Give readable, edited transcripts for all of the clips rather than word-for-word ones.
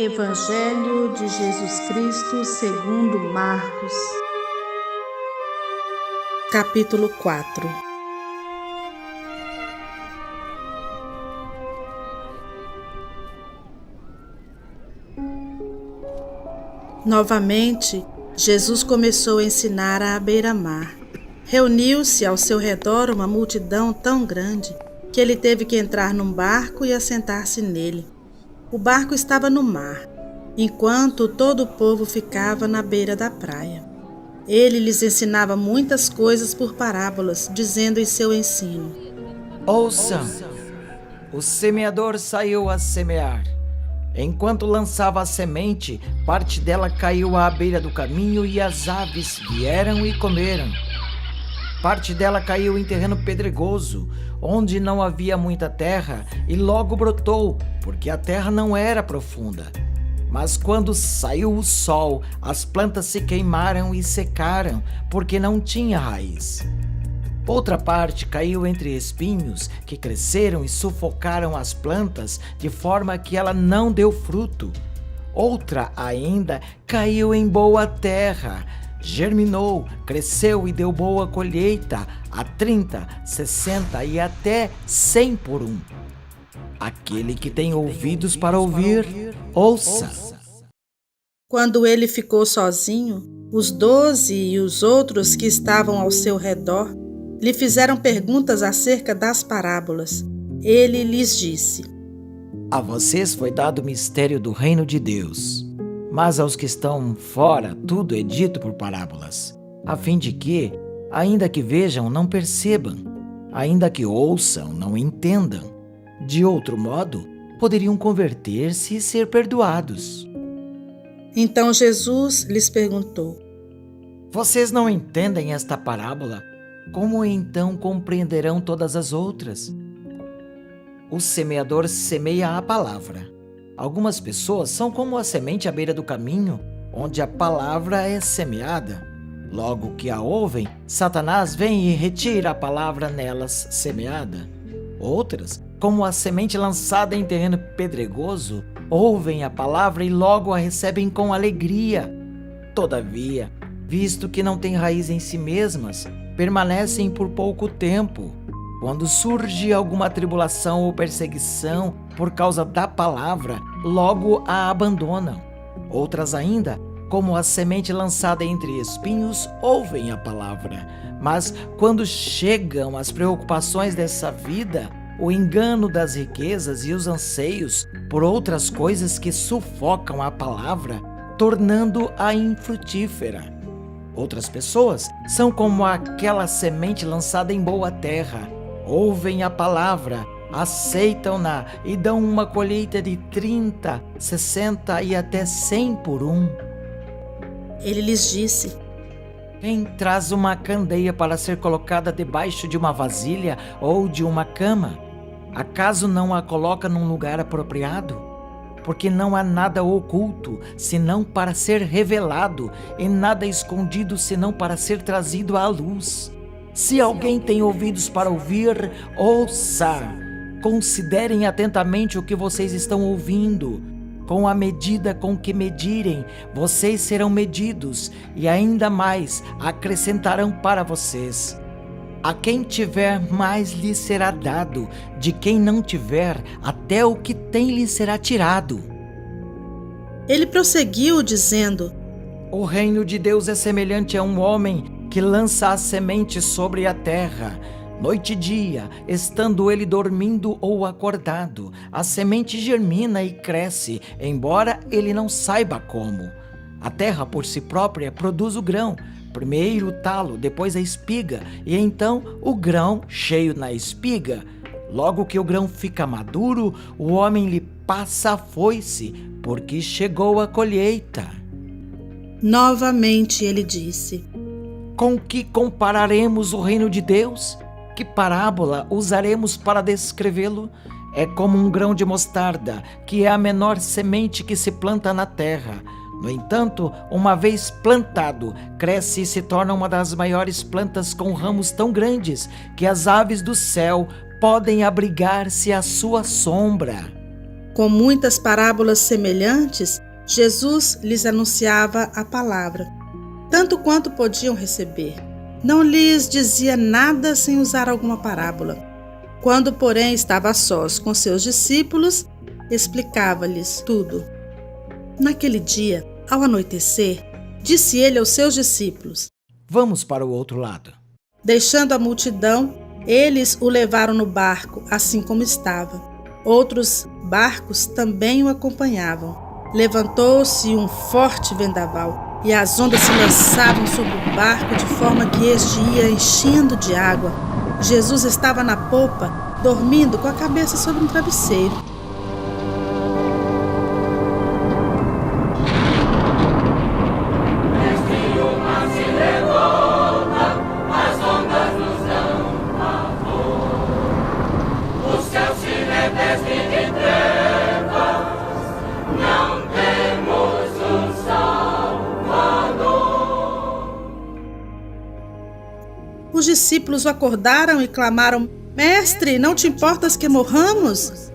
Evangelho de Jesus Cristo segundo Marcos, capítulo 4. Novamente, Jesus começou a ensinar à beira-mar. Reuniu-se ao seu redor uma multidão tão grande que ele teve que entrar num barco e assentar-se nele. O barco estava no mar, enquanto todo o povo ficava na beira da praia. Ele lhes ensinava muitas coisas por parábolas, dizendo em seu ensino: Ouçam! O semeador saiu a semear. Enquanto lançava a semente, parte dela caiu à beira do caminho e as aves vieram e comeram. Parte dela caiu em terreno pedregoso, onde não havia muita terra, e logo brotou, porque a terra não era profunda. Mas quando saiu o sol, as plantas se queimaram e secaram, porque não tinha raiz. Outra parte caiu entre espinhos, que cresceram e sufocaram as plantas, de forma que ela não deu fruto. Outra ainda caiu em boa terra, germinou, cresceu e deu boa colheita, a 30, 60 e até 100 por um. Aquele que tem ouvidos para ouvir, ouça. Quando ele ficou sozinho, os 12 e os outros que estavam ao seu redor lhe fizeram perguntas acerca das parábolas. Ele lhes disse: A vocês foi dado o mistério do reino de Deus, mas aos que estão fora tudo é dito por parábolas, a fim de que, ainda que vejam, não percebam, ainda que ouçam, não entendam. De outro modo, poderiam converter-se e ser perdoados. Então Jesus lhes perguntou: Vocês não entendem esta parábola? Como então compreenderão todas as outras? O semeador semeia a palavra. Algumas pessoas são como a semente à beira do caminho, onde a palavra é semeada. Logo que a ouvem, Satanás vem e retira a palavra nelas semeada. Outras, como a semente lançada em terreno pedregoso, ouvem a palavra e logo a recebem com alegria. Todavia, visto que não têm raiz em si mesmas, permanecem por pouco tempo. Quando surge alguma tribulação ou perseguição por causa da palavra, logo a abandonam. Outras ainda, como a semente lançada entre espinhos, ouvem a palavra, mas quando chegam as preocupações dessa vida, o engano das riquezas e os anseios por outras coisas que sufocam a palavra, tornando-a infrutífera. Outras pessoas são como aquela semente lançada em boa terra. Ouvem a palavra, aceitam-na e dão uma colheita de 30, 60 e até 100 por um. Ele lhes disse: Quem traz uma candeia para ser colocada debaixo de uma vasilha ou de uma cama, acaso não a coloca num lugar apropriado? Porque não há nada oculto, senão para ser revelado, e nada escondido, senão para ser trazido à luz. Se alguém tem ouvidos para ouvir, ouça. Considerem atentamente o que vocês estão ouvindo. Com a medida com que medirem, vocês serão medidos, e ainda mais acrescentarão para vocês. A quem tiver, mais lhe será dado, de quem não tiver, até o que tem lhe será tirado. Ele prosseguiu dizendo: O reino de Deus é semelhante a um homem que lança a semente sobre a terra. Noite e dia, estando ele dormindo ou acordado, a semente germina e cresce, embora ele não saiba como. A terra por si própria produz o grão, primeiro o talo, depois a espiga, e então o grão cheio na espiga. Logo que o grão fica maduro, o homem lhe passa a foice, porque chegou a colheita. Novamente ele disse: Com que compararemos o reino de Deus? Que parábola usaremos para descrevê-lo? É como um grão de mostarda, que é a menor semente que se planta na terra. No entanto, uma vez plantado, cresce e se torna uma das maiores plantas com ramos tão grandes que as aves do céu podem abrigar-se à sua sombra. Com muitas parábolas semelhantes, Jesus lhes anunciava a palavra, tanto quanto podiam receber. Não lhes dizia nada sem usar alguma parábola. Quando, porém, estava a sós com seus discípulos, explicava-lhes tudo. Naquele dia, ao anoitecer, disse ele aos seus discípulos: Vamos para o outro lado. Deixando a multidão, eles o levaram no barco, assim como estava. Outros barcos também o acompanhavam. Levantou-se um forte vendaval, e as ondas se lançavam sobre o barco de forma que este ia enchendo de água. Jesus estava na popa, dormindo com a cabeça sobre um travesseiro. Os discípulos o acordaram e clamaram: Mestre, não te importas que morramos?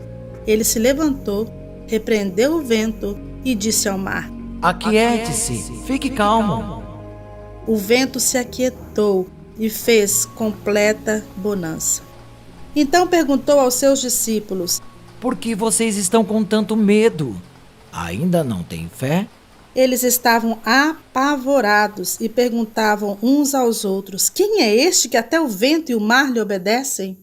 Ele se levantou, repreendeu o vento e disse ao mar: Aquiete-se, fique calmo. O vento se aquietou e fez completa bonança. Então perguntou aos seus discípulos: Por que vocês estão com tanto medo? Ainda não têm fé? Eles estavam apavorados e perguntavam uns aos outros: Quem é este que até o vento e o mar lhe obedecem?